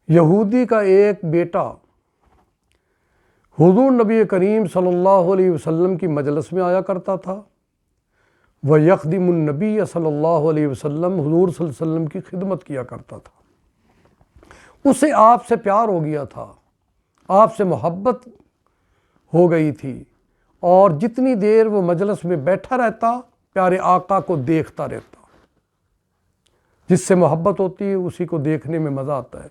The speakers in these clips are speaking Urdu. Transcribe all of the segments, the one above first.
یہودی کا ایک بیٹا حضور نبی کریم صلی اللہ علیہ وسلم کی مجلس میں آیا کرتا تھا، وَيَخْدِمُ النَّبِيَّ صلی اللہ علیہ وسلم، حضور صلی اللہ علیہ وسلم کی خدمت کیا کرتا تھا۔ اسے آپ سے پیار ہو گیا تھا، آپ سے محبت ہو گئی تھی، اور جتنی دیر وہ مجلس میں بیٹھا رہتا پیارے آقا کو دیکھتا رہتا۔ جس سے محبت ہوتی ہے اسی کو دیکھنے میں مزہ آتا ہے۔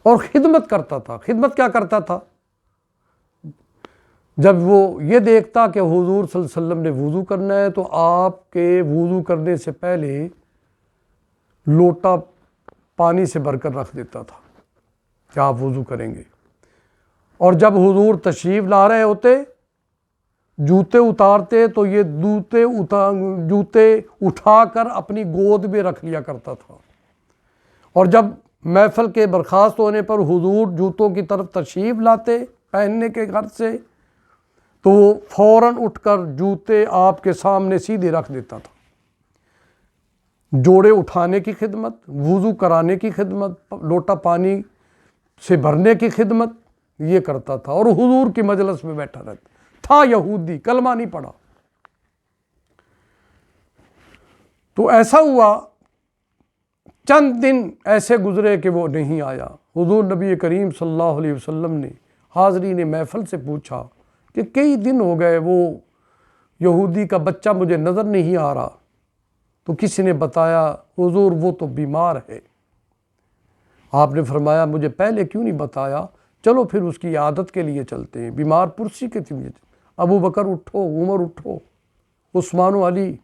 اور خدمت کرتا تھا۔ خدمت کیا کرتا تھا؟ جب وہ یہ دیکھتا کہ حضور صلی اللہ علیہ وسلم نے وضو کرنا ہے تو آپ کے وضو کرنے سے پہلے لوٹا پانی سے بھر کر رکھ دیتا تھا کہ آپ وضو کریں گے، اور جب حضور تشریف لا رہے ہوتے جوتے اتارتے تو یہ جوتے اٹھا کر اپنی گود میں رکھ لیا کرتا تھا، اور جب محفل کے برخاست ہونے پر حضور جوتوں کی طرف تشریف لاتے پہننے کے گھر سے تو وہ فوراً اٹھ کر جوتے آپ کے سامنے سیدھے رکھ دیتا تھا۔ جوڑے اٹھانے کی خدمت، وضو کرانے کی خدمت، لوٹا پانی سے بھرنے کی خدمت یہ کرتا تھا، اور حضور کی مجلس میں بیٹھا رہتا تھا۔ یہودی، کلمہ نہیں پڑھا۔ تو ایسا ہوا، چند دن ایسے گزرے کہ وہ نہیں آیا۔ حضور نبی کریم صلی اللہ علیہ وسلم نے حاضرین محفل سے پوچھا کہ کئی دن ہو گئے وہ یہودی کا بچہ مجھے نظر نہیں آ رہا، تو کسی نے بتایا حضور وہ تو بیمار ہے۔ آپ نے فرمایا مجھے پہلے کیوں نہیں بتایا؟ چلو پھر اس کی عادت کے لیے چلتے ہیں، بیمار پرسی کے لیے۔ ابو بکر اٹھو، عمر اٹھو، عثمان و علی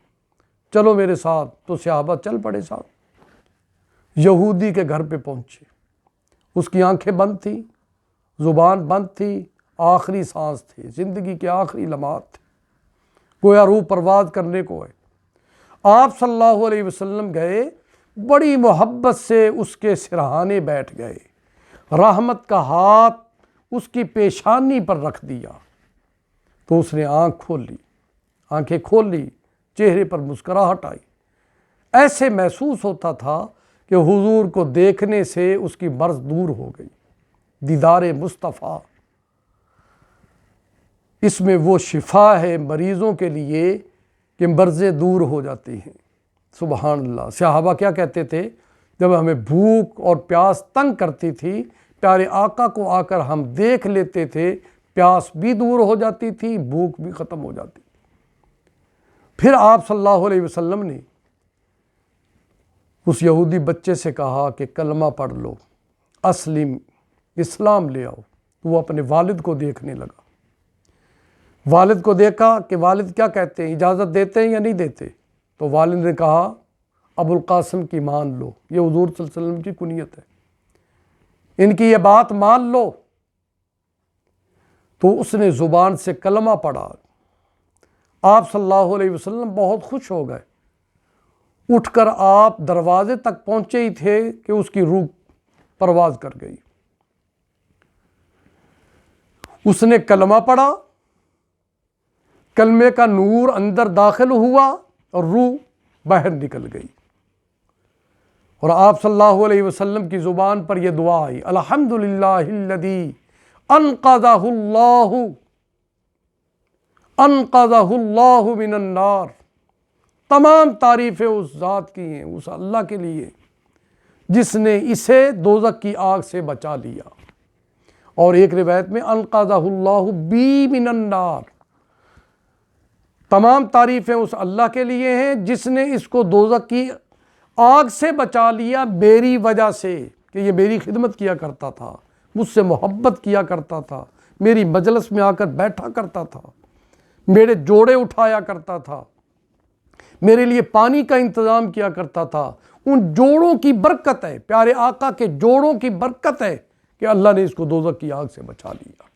چلو میرے ساتھ، تو صحابہ چل پڑے ساتھ۔ یہودی کے گھر پہ پہنچے، اس کی آنکھیں بند تھیں، زبان بند تھی، آخری سانس تھی، زندگی کے آخری لمحات تھے، گویا روح پرواز کرنے کو ہے۔ آپ صلی اللہ علیہ وسلم گئے، بڑی محبت سے اس کے سرہانے بیٹھ گئے، رحمت کا ہاتھ اس کی پیشانی پر رکھ دیا تو اس نے آنکھیں کھول لی، چہرے پر مسکراہٹ آئی۔ ایسے محسوس ہوتا تھا کہ حضور کو دیکھنے سے اس کی مرض دور ہو گئی۔ دیدار مصطفیٰ، اس میں وہ شفا ہے مریضوں کے لیے کہ مرضیں دور ہو جاتی ہیں۔ سبحان اللہ۔ صحابہ کیا کہتے تھے؟ جب ہمیں بھوک اور پیاس تنگ کرتی تھی، پیارے آقا کو آ کر ہم دیکھ لیتے تھے، پیاس بھی دور ہو جاتی تھی، بھوک بھی ختم ہو جاتی تھی۔ پھر آپ صلی اللہ علیہ وسلم نے اس یہودی بچے سے کہا کہ کلمہ پڑھ لو، اسلم، اسلام لے آؤ۔ تو وہ اپنے والد کو دیکھنے لگا، والد کو دیکھا کہ والد کیا کہتے ہیں، اجازت دیتے ہیں یا نہیں دیتے؟ تو والد نے کہا ابو القاسم کی مان لو، یہ حضور صلی اللہ علیہ وسلم کی کنیت ہے، ان کی یہ بات مان لو۔ تو اس نے زبان سے کلمہ پڑھا۔ آپ صلی اللہ علیہ وسلم بہت خوش ہو گئے۔ اٹھ کر آپ دروازے تک پہنچے ہی تھے کہ اس کی روح پرواز کر گئی۔ اس نے کلمہ پڑھا، کلمے کا نور اندر داخل ہوا اور روح باہر نکل گئی، اور آپ صلی اللہ علیہ وسلم کی زبان پر یہ دعا آئی، الحمدللہ الذی انقذہ اللہ من النار۔ تمام تعریفیں اس ذات کی ہیں، اس اللہ کے لیے جس نے اسے دوزخ کی آگ سے بچا لیا۔ اور ایک روایت میں انقذہ اللہ بی من النار، تمام تعریفیں اس اللہ کے لیے ہیں جس نے اس کو دوزخ کی آگ سے بچا لیا میری وجہ سے، کہ یہ میری خدمت کیا کرتا تھا، مجھ سے محبت کیا کرتا تھا، میری مجلس میں آ کر بیٹھا کرتا تھا، میرے جوڑے اٹھایا کرتا تھا، میرے لیے پانی کا انتظام کیا کرتا تھا۔ ان جوڑوں کی برکت ہے، پیارے آقا کے جوڑوں کی برکت ہے کہ اللہ نے اس کو دوزخ کی آگ سے بچا لیا۔